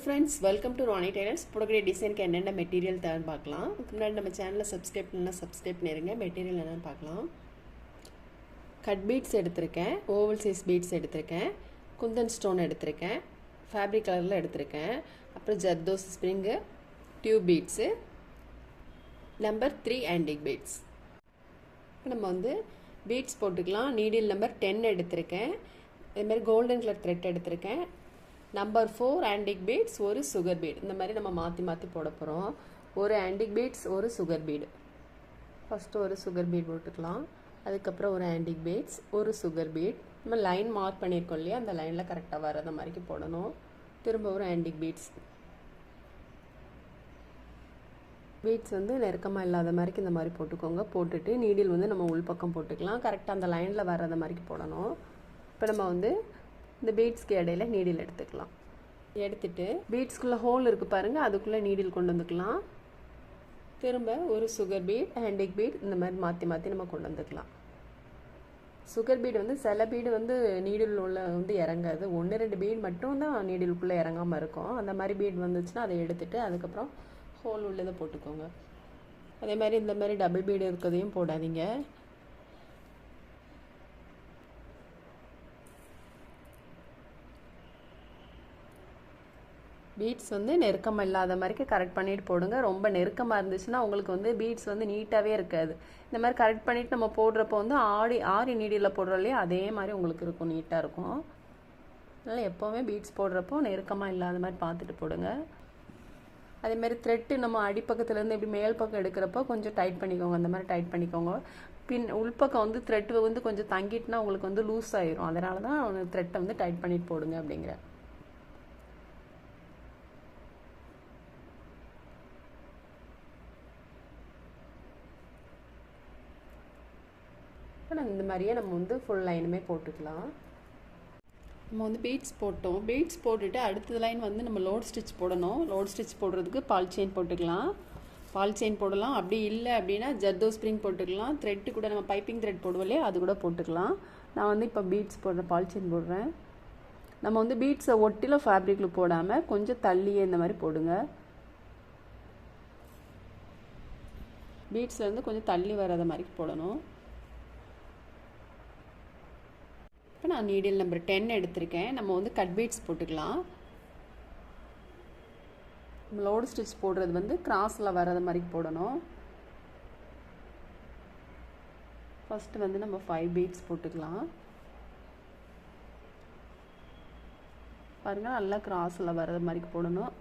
friends, welcome to Ronnie Tailors. போடக்கூடிய டிசைனுக்கு என்னென்ன மெட்டீரியல் தேவைன்னு பார்க்கலாம். முன்னாடி நம்ம சேனலில் சப்ஸ்கிரைப் பண்ணிருங்க. மெட்டீரியல் என்னென்னு பார்க்கலாம். கட் பீட்ஸ் எடுத்திருக்கேன், ஓவல் சைஸ் பீட்ஸ் எடுத்திருக்கேன், குந்தன் ஸ்டோன் எடுத்திருக்கேன், ஃபேப்ரிக் கலரில் எடுத்திருக்கேன், அப்புறம் zardosi spring, tube beads, number 3 antique beads. நம்ம வந்து பீட்ஸ் போட்டுக்கலாம். நீடில் நம்பர் 10 எடுத்திருக்கேன். இதுமாதிரி கோல்டன் கலர் த்ரெட் எடுத்திருக்கேன். நம்பர் 4 ஆன்டிக் பீட்ஸ், ஒரு சுகர் பீட். இந்த மாதிரி நம்ம மாற்றி மாற்றி போட போகிறோம். ஒரு ஆன்டிக் பீட்ஸ், ஒரு சுகர் பீடு. ஃபஸ்ட்டு ஒரு சுகர் பீட் போட்டுக்கலாம். அதுக்கப்புறம் ஒரு ஆன்டிக் பீட்ஸ், ஒரு சுகர் பீட். நம்ம லைன் மார்க் பண்ணியிருக்கோம் இல்லையா, அந்த லைனில் கரெக்டாக வர்றத மாதிரி போடணும். திரும்ப ஒரு ஆன்டிக் பீட்ஸ். பீட்ஸ் வந்து நெருக்கமாக இல்லாத மாதிரி இந்த மாதிரி போட்டுக்கோங்க. போட்டுட்டு நீடில் வந்து நம்ம உள்பக்கம் போட்டுக்கலாம். கரெக்டாக அந்த லைனில் வர்றத மாதிரி போடணும். இப்போ நம்ம வந்து இந்த பீட்ஸ்க்கு இடையில நீடில் எடுத்துக்கலாம். எடுத்துட்டு பீட்ஸ்குள்ளே ஹோல் இருக்குது பாருங்கள், அதுக்குள்ளே நீடில் கொண்டு வந்துக்கலாம். திரும்ப ஒரு சுகர் பீட், ஆன்டிக் பீட், இந்த மாதிரி மாற்றி மாற்றி நம்ம கொண்டு வந்துக்கலாம். சுகர் பீடு வந்து சில பீடு வந்து நீடில் உள்ள வந்து இறங்காது. 1-2 பீட் மட்டும் தான் நீடிலுக்குள்ளே இறங்காமல் இருக்கும். அந்த மாதிரி பீட் வந்துச்சுன்னா அதை எடுத்துட்டு அதுக்கப்புறம் ஹோல் உள்ளதை போட்டுக்கோங்க. அதே மாதிரி இந்த மாதிரி டபுள் பீடு இருக்கிறதையும் போடாதீங்க. பீட்ஸ் வந்து நெருக்கமாக இல்லாத மாதிரிக்கு கரெக்ட் பண்ணிட்டு போடுங்க. ரொம்ப நெருக்கமாக இருந்துச்சுன்னா உங்களுக்கு வந்து பீட்ஸ் வந்து நீட்டாகவே இருக்காது. இந்த மாதிரி கரெக்ட் பண்ணிவிட்டு நம்ம போடுறப்போ வந்து ஆரி நீடியில் போடுறோம் இல்லையா, அதே மாதிரி உங்களுக்கு இருக்கும், நீட்டாக இருக்கும். அதனால் எப்போவுமே பீட்ஸ் போடுறப்போ நெருக்கமாக இல்லாத மாதிரி பார்த்துட்டு போடுங்க. அதேமாதிரி த்ரெட்டு நம்ம அடிப்பக்கத்துலேருந்து இப்படி மேல் பக்கம் எடுக்கிறப்போ கொஞ்சம் டைட் பண்ணிக்கோங்க. அந்த மாதிரி டைட் பண்ணிக்கோங்க. உள்பக்கம் வந்து த்ரெட்டு வந்து கொஞ்சம் தங்கிட்டுனா உங்களுக்கு வந்து லூஸ் ஆயிரும். அதனால தான் த்ரெட்டை வந்து டைட் பண்ணிட்டு போடுங்க அப்படிங்கிற. இந்த மாதிரியே நம்ம வந்து ஃபுல் லைனுமே போட்டுக்கலாம். நம்ம வந்து பீட்ஸ் போட்டோம். பீட்ஸ் போட்டுட்டு அடுத்த லைன் வந்து நம்ம லோட் ஸ்டிச் போடணும். லோட் ஸ்டிச் போடுறதுக்கு பால் செயின் போட்டுக்கலாம். பால் செயின் போடலாம். அப்படி இல்லை அப்படின்னா ஜர்தோ ஸ்ப்ரிங் போட்டுக்கலாம். த்ரெட்டு கூட நம்ம பைப்பிங் த்ரெட் போடுவோம் இல்லையா, அது கூட போட்டுக்கலாம். நான் வந்து இப்போ பீட்ஸ் போடுறேன், பால் செயின் போடுறேன். நம்ம வந்து பீட்ஸை ஒட்டில ஃபேப்ரிக்கில் போடாமல் கொஞ்சம் தள்ளியே இந்த மாதிரி போடுங்க. பீட்ஸ்லேருந்து கொஞ்சம் தள்ளி வராத மாதிரி போடணும். இப்போ நான் நீடில் நம்பர் 10 எடுத்திருக்கேன். நம்ம வந்து கட் பீட்ஸ் போட்டுக்கலாம். நம்ம லோடு ஸ்டிச் போடுறது வந்து கிராஸில் வராத மாதிரி போடணும். ஃபஸ்ட்டு வந்து நம்ம 5 பீட்ஸ் போட்டுக்கலாம். பாருங்கள், நல்லா கிராஸில் வராத மாதிரி போடணும்.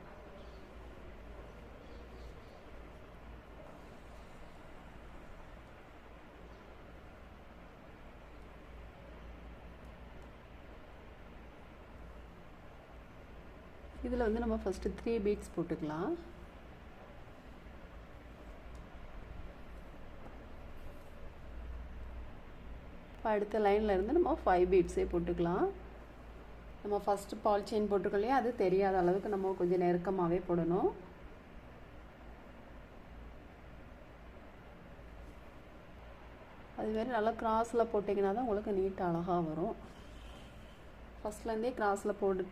இதில் வந்து நம்ம ஃபஸ்ட்டு 3 பீட்ஸ் போட்டுக்கலாம். இப்போ அடுத்த லைனில் இருந்து நம்ம 5 பீட்ஸே போட்டுக்கலாம். நம்ம ஃபஸ்ட்டு பால் செயின் போட்டுக்கோ இல்லையா, அது தெரியாத அளவுக்கு நம்ம கொஞ்சம் நெருக்கமாகவே போடணும். அதுமாரி நல்லா கிராஸில் போட்டிங்கன்னா தான் உங்களுக்கு நீட்டாக அழகாக வரும். ஃபஸ்ட்லேருந்தே கிராஸில் போட்டு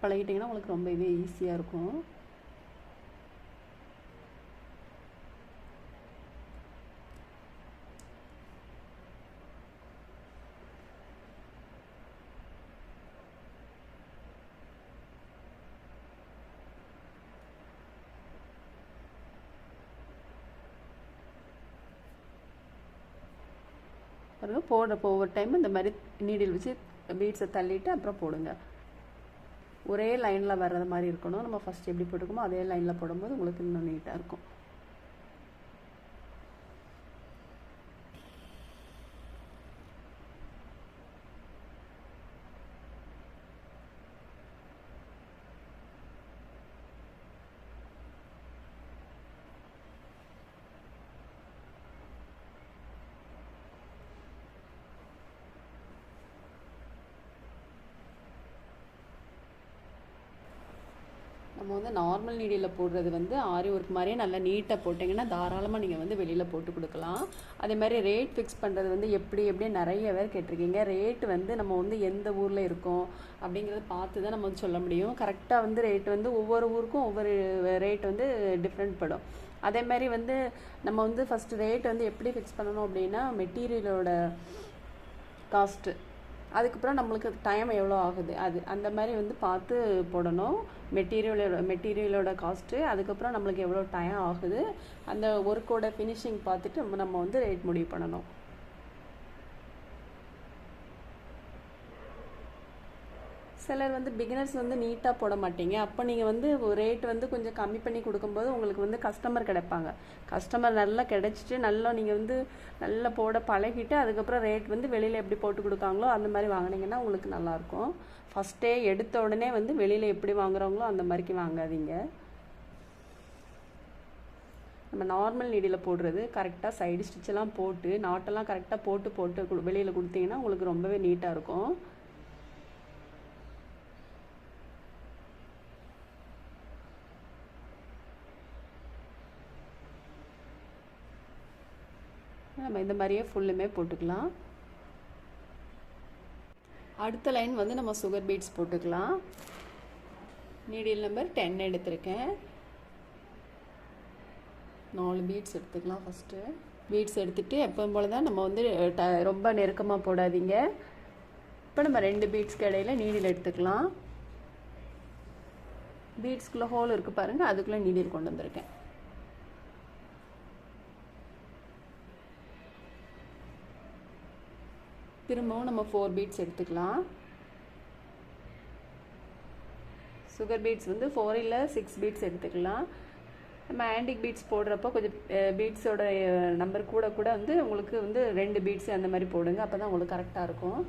பழகிட்டிங்கன்னா உங்களுக்கு ரொம்பவே ஈஸியாக இருக்கும். பாருங்க, போடுறப்போ ஒவ்வொரு டைம் இந்த மாதிரி நீடில் வச்சு பீட்ஸை தள்ளிட்டு அப்புறம் போடுங்க. ஒரே லைனில் வர்றது மாதிரி இருக்கணும். நம்ம ஃபஸ்ட் எப்படி போட்டுக்கோமோ அதே லைனில் போடும்போது உங்களுக்கு இன்னும் நீட்டாக இருக்கும். நம்ம வந்து நார்மல் நீடியில் போடுறது வந்து ஆரி ஒர்க் மாதிரியே நல்லா நீட்டாக போட்டிங்கன்னா தாராளமாக நீங்கள் வந்து வெளியில் போட்டு கொடுக்கலாம். அதே மாதிரி ரேட் ஃபிக்ஸ் பண்ணுறது வந்து எப்படி நிறைய பேர் கேட்டிருக்கீங்க. ரேட் வந்து நம்ம வந்து எந்த ஊரில் இருக்கோம் அப்படிங்கிறத பார்த்து தான் நம்ம வந்து சொல்ல முடியும். கரெக்டாக வந்து ரேட் வந்து ஒவ்வொரு ஊருக்கும் ஒவ்வொரு ரேட் வந்து டிஃப்ரெண்ட் படும். அதே மாதிரி வந்து நம்ம வந்து ஃபஸ்ட்டு ரேட் வந்து எப்படி ஃபிக்ஸ் பண்ணணும் அப்படின்னா மெட்டீரியலோட காஸ்ட்டு, அதுக்கப்புறம் நம்மளுக்கு டைம் எவ்வளோ ஆகுது அந்த மாதிரி வந்து பார்த்து போடணும். மெட்டீரியலோட காஸ்ட்டு, அதுக்கப்புறம் நம்மளுக்கு எவ்வளோ டைம் ஆகுது, அந்த ஒர்க்கோட ஃபினிஷிங் பார்த்துட்டு நம்ம வந்து ரேட் முடிவு பண்ணணும். சிலர் வந்து பிகினர்ஸ் வந்து நீட்டாக போட மாட்டீங்க. அப்போ நீங்கள் வந்து ரேட் வந்து கொஞ்சம் கம்மி பண்ணி கொடுக்கும்போது உங்களுக்கு வந்து கஸ்டமர் கிடைப்பாங்க. கஸ்டமர் நல்லா கிடைச்சிட்டு நல்லா நீங்கள் வந்து நல்லா போட பழகிட்டு அதுக்கப்புறம் ரேட் வந்து வெளியில் எப்படி போட்டு கொடுக்காங்களோ அந்த மாதிரி வாங்கினீங்கன்னா உங்களுக்கு நல்லாயிருக்கும். ஃபஸ்ட்டே எடுத்த உடனே வந்து வெளியில் எப்படி வாங்குறாங்களோ அந்த மாதிரிக்கு வாங்காதீங்க. நம்ம நார்மல் நீடியில் போடுறது கரெக்டாக சைடு ஸ்டிச்செல்லாம் போட்டு நாட்டெல்லாம் கரெக்டாக போட்டு வெளியில் கொடுத்தீங்கன்னா உங்களுக்கு ரொம்பவே நீட்டாக இருக்கும். நம்ம இந்த மாதிரியே ஃபுல்லுமே போட்டுக்கலாம். அடுத்த லைன் வந்து நம்ம சுகர் பீட்ஸ் போட்டுக்கலாம். நீடில் நம்பர் 10 எடுத்திருக்கேன். 4 பீட்ஸ் எடுத்துக்கலாம். ஃபஸ்ட்டு பீட்ஸ் எடுத்துகிட்டு எப்பவும் போல தான் நம்ம வந்து ரொம்ப நெருக்கமாக போடாதீங்க. இப்போ நம்ம 2 பீட்ஸ்க்கு இடையில் நீடில் எடுத்துக்கலாம். பீட்ஸ்குள்ளே ஹோல் இருக்குது பாருங்கள், அதுக்குள்ளே நீடில் கொண்டு வந்திருக்கேன். திரும்பவும் நம்ம 4 பீட்ஸ் எடுத்துக்கலாம். சுகர் பீட்ஸ் வந்து 4 இல்லை 6 பீட்ஸ் எடுத்துக்கலாம். நம்ம ஆன்டிக் பீட்ஸ் போடுறப்போ கொஞ்சம் பீட்ஸோட நம்பர் கூட வந்து உங்களுக்கு வந்து 2 பீட்ஸ் அந்த மாதிரி போடுங்க. அப்போ தான் உங்களுக்கு கரெக்டாக இருக்கும்.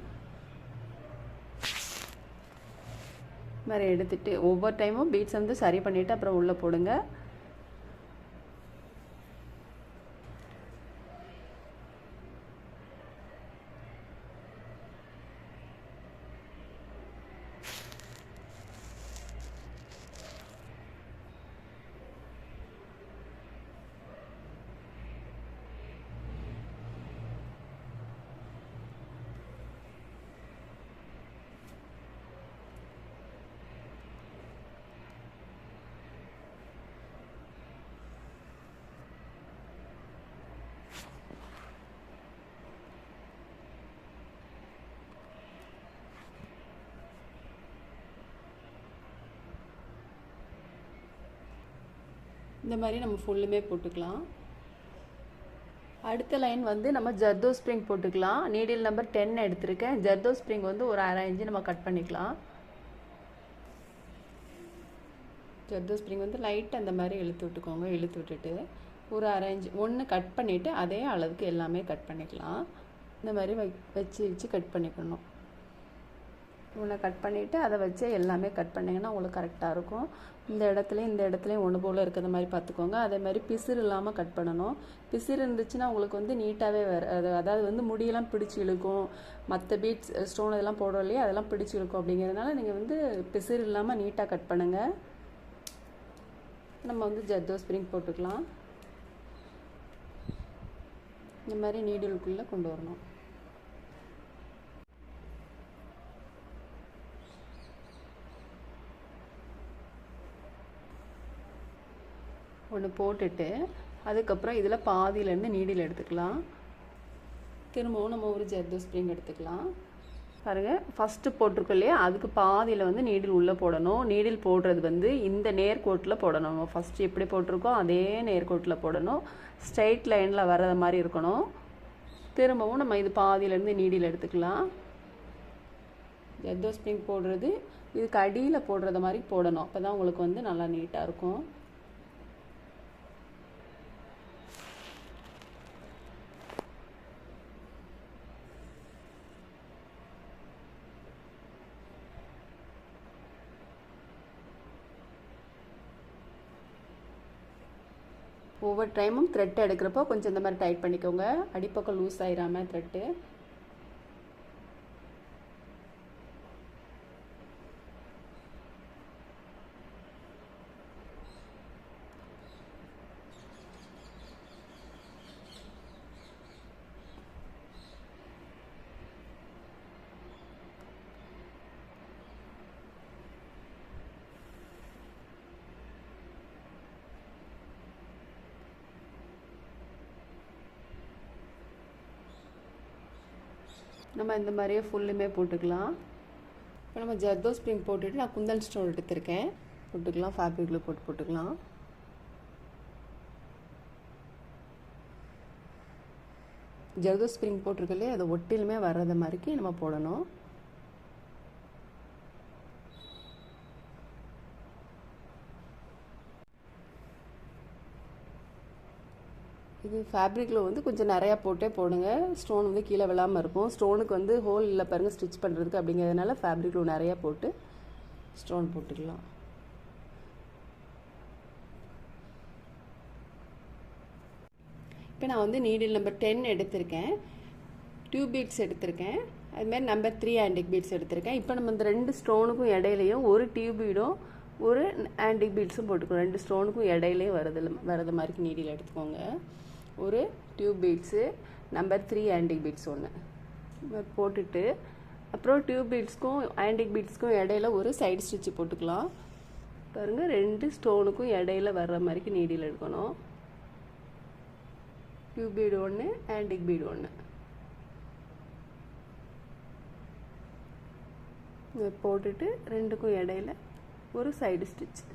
இது மாதிரி எடுத்துகிட்டு ஒவ்வொரு டைமும் பீட்ஸ் வந்து சரி பண்ணிவிட்டு அப்புறம் உள்ளே போடுங்க. இந்த மாதிரி நம்ம ஃபுல்லுமே போட்டுக்கலாம். அடுத்த லைன் வந்து நம்ம ஜர்தோ ஸ்ப்ரிங் போட்டுக்கலாம். நீடில் நம்பர் 10 எடுத்திருக்கேன். ஜர்தோ ஸ்ப்ரிங் வந்து ஒரு 1/2 இன்ச்சு நம்ம கட் பண்ணிக்கலாம். ஜர்தோ ஸ்ப்ரிங் வந்து லைட்டாக அந்த மாதிரி இழுத்து விட்டுக்கோங்க. இழுத்து விட்டுட்டு ஒரு 1/2 இன்ச்சு ஒன்று கட் பண்ணிவிட்டு அதே அளவுக்கு எல்லாமே கட் பண்ணிக்கலாம். இந்த மாதிரி வச்சு கட் பண்ணிக்கணும். ஒன்று கட் பண்ணிவிட்டு அதை வச்சு எல்லாமே கட் பண்ணிங்கன்னா உங்களுக்கு கரெக்டாக இருக்கும். இந்த இடத்துலையும் ஒன்று போல் இருக்கிற மாதிரி பார்த்துக்கோங்க. அதே மாதிரி பிசிறு இல்லாமல் கட் பண்ணணும். பிசிறு இருந்துச்சுன்னா உங்களுக்கு வந்து நீட்டாகவே அதாவது வந்து முடியெல்லாம் பிடிச்சி இழுக்கும். மற்ற பீட்ஸ் ஸ்டோன் இதெல்லாம் போடுறோம் இல்லையா, அதெல்லாம் பிடிச்சி இழுக்கும். அப்படிங்கிறதுனால நீங்கள் வந்து பிசிறு இல்லாமல் நீட்டாக கட் பண்ணுங்கள். நம்ம வந்து ஜர்தோ ஸ்ப்ரிங் போட்டுக்கலாம். இந்த மாதிரி நீடிலுக்குள்ளே கொண்டு வரணும். ஒன்று போட்டுட்டு அதுக்கப்புறம் இதில் பாதியிலேருந்து நீடில் எடுத்துக்கலாம். திரும்பவும் நம்ம ஒரு ஜர்தோ ஸ்ப்ரிங் எடுத்துக்கலாம். பாருங்கள், ஃபஸ்ட்டு போட்டிருக்கோம் இல்லையா, அதுக்கு பாதியில் வந்து நீடில் உள்ளே போடணும். நீடில் போடுறது வந்து இந்த நேர்கோட்டில் போடணும். நம்ம ஃபஸ்ட்டு எப்படி போட்டிருக்கோம் அதே நேர்கோட்டில் போடணும். ஸ்ட்ரைட் லைனில் வர்ற மாதிரி இருக்கணும். திரும்பவும் நம்ம இது பாதியிலேருந்து நீடில் எடுத்துக்கலாம். ஜர்தோ ஸ்ப்ரிங் போடுறது இதுக்கு அடியில் போடுறது மாதிரி போடணும். அப்போ தான் உங்களுக்கு வந்து நல்லா நீட்டாக இருக்கும். ஒவ்வொரு டைமும் த்ரெட் எடுக்கிறப்போ கொஞ்சம் இந்த மாதிரி டைட் பண்ணிக்கோங்க. அடிப்பக்கம் லூஸ் ஆயிராமல் த்ரெட்டு. நம்ம இந்த மாதிரியே ஃபுல்லுமே போட்டுக்கலாம். இப்போ நம்ம ஜர்தோ ஸ்ப்ரிங் போட்டுட்டு நான் குந்தன் ஸ்டோன் எடுத்திருக்கேன், போட்டுக்கலாம். ஃபேப்ரிக்கில் போட்டுக்கலாம். ஜர்தோ ஸ்ப்ரிங் போட்டிருக்கலே அதை ஒட்டிலுமே வர்றது மாதிரிக்கு நம்ம போடணும். இது ஃபேப்ரிக்கில் வந்து கொஞ்சம் நிறையா போட்டே போடுங்க, ஸ்டோன் வந்து கீழே விழாமல் இருக்கும். ஸ்டோனுக்கு வந்து ஹோல் இல்லை பாருங்கள் ஸ்டிச் பண்ணுறதுக்கு, அப்படிங்கிறதுனால ஃபேப்ரிக்கில் நிறையா போட்டு ஸ்டோன் போட்டுக்கலாம். இப்போ நான் வந்து நீடில் நம்பர் 10 எடுத்திருக்கேன், டியூப் பீட்ஸ் எடுத்திருக்கேன், அதுமாதிரி நம்பர் 3 ஆன்டிக் பீட்ஸ் எடுத்திருக்கேன். இப்போ நம்ம இந்த 2 ஸ்டோனுக்கும் இடையிலையும் ஒரு டியூப் பீடும் ஒரு ஆன்டிக் பீட்ஸும் போட்டுக்கணும். 2 ஸ்டோனுக்கும் இடையிலையும் வரது மாதிரி நீடில் எடுத்துக்கோங்க. ஒரு tube beads, number 3 antique beads ஒன்று போட்டுட்டு, அப்புறம் டியூப் பீட்ஸ்க்கும் ஆன்டிக் பீட்ஸ்க்கும் இடையில ஒரு சைடு ஸ்டிச்சு போட்டுக்கலாம். பாருங்கள் 2 ஸ்டோனுக்கும் இடையில வர்ற மாதிரிக்கு நீடில் எடுக்கணும். டியூப் பீடு ஒன்று, ஆன்டிக் பீடு ஒன்று போட்டுட்டு 2க்கும் இடையில ஒரு சைடு ஸ்டிச்.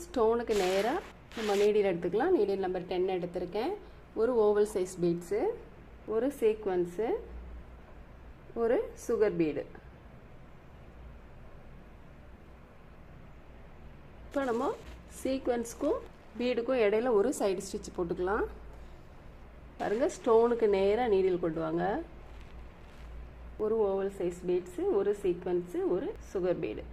ஸ்டோனுக்கு நேராக நம்ம நீடில் எடுத்துக்கலாம். நீடில் நம்பர் 10 எடுத்திருக்கேன். ஒரு ஓவல் சைஸ் பீட்ஸு, ஒரு சீக்வன்ஸு, ஒரு சுகர் பீடு. இப்போ நம்ம சீக்வன்ஸுக்கும் பீடுக்கும் இடையில ஒரு சைடு ஸ்டிச் போட்டுக்கலாம். பாருங்கள் ஸ்டோனுக்கு நேராக நீடில் கொண்டு வாங்க. ஒரு ஓவல் சைஸ் பீட்ஸு, ஒரு சீக்வன்ஸு, ஒரு சுகர் பீடு.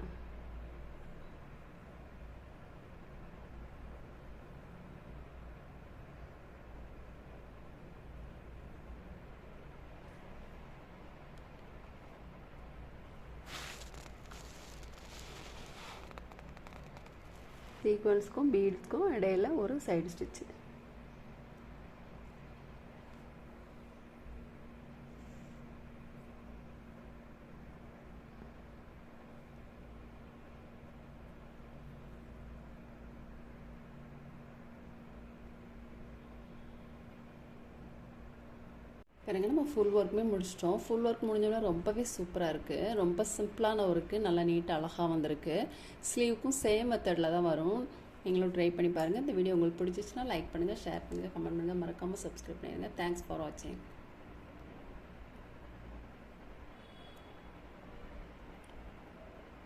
சீக்வன்ஸ்க்கும் பீட்ஸ்க்கும் இடையில ஒரு சைடு ஸ்டிச்சு. பாருங்க நம்ம ஃபுல் ஒர்க்குமே முடிச்சிட்டோம். ஃபுல் ஒர்க் முடிஞ்சோன்னா ரொம்பவே சூப்பராக இருக்குது. ரொம்ப சிம்பிளான ஒர்க்கு, நல்லா நீட்டாக அழகாக வந்திருக்கு. ஸ்லீவுக்கும் சேம் மெத்தடில் தான் வரும். நீங்களும் ட்ரை பண்ணி பாருங்கள். இந்த வீடியோ உங்களுக்கு பிடிச்சிச்சுன்னா லைக் பண்ணுங்கள், ஷேர் பண்ணுங்கள், கமெண்ட் பண்ணுங்கள், மறக்காமல் சப்ஸ்கிரைப் பண்ணிடுங்க. தேங்க்ஸ் ஃபார் வாட்சிங்.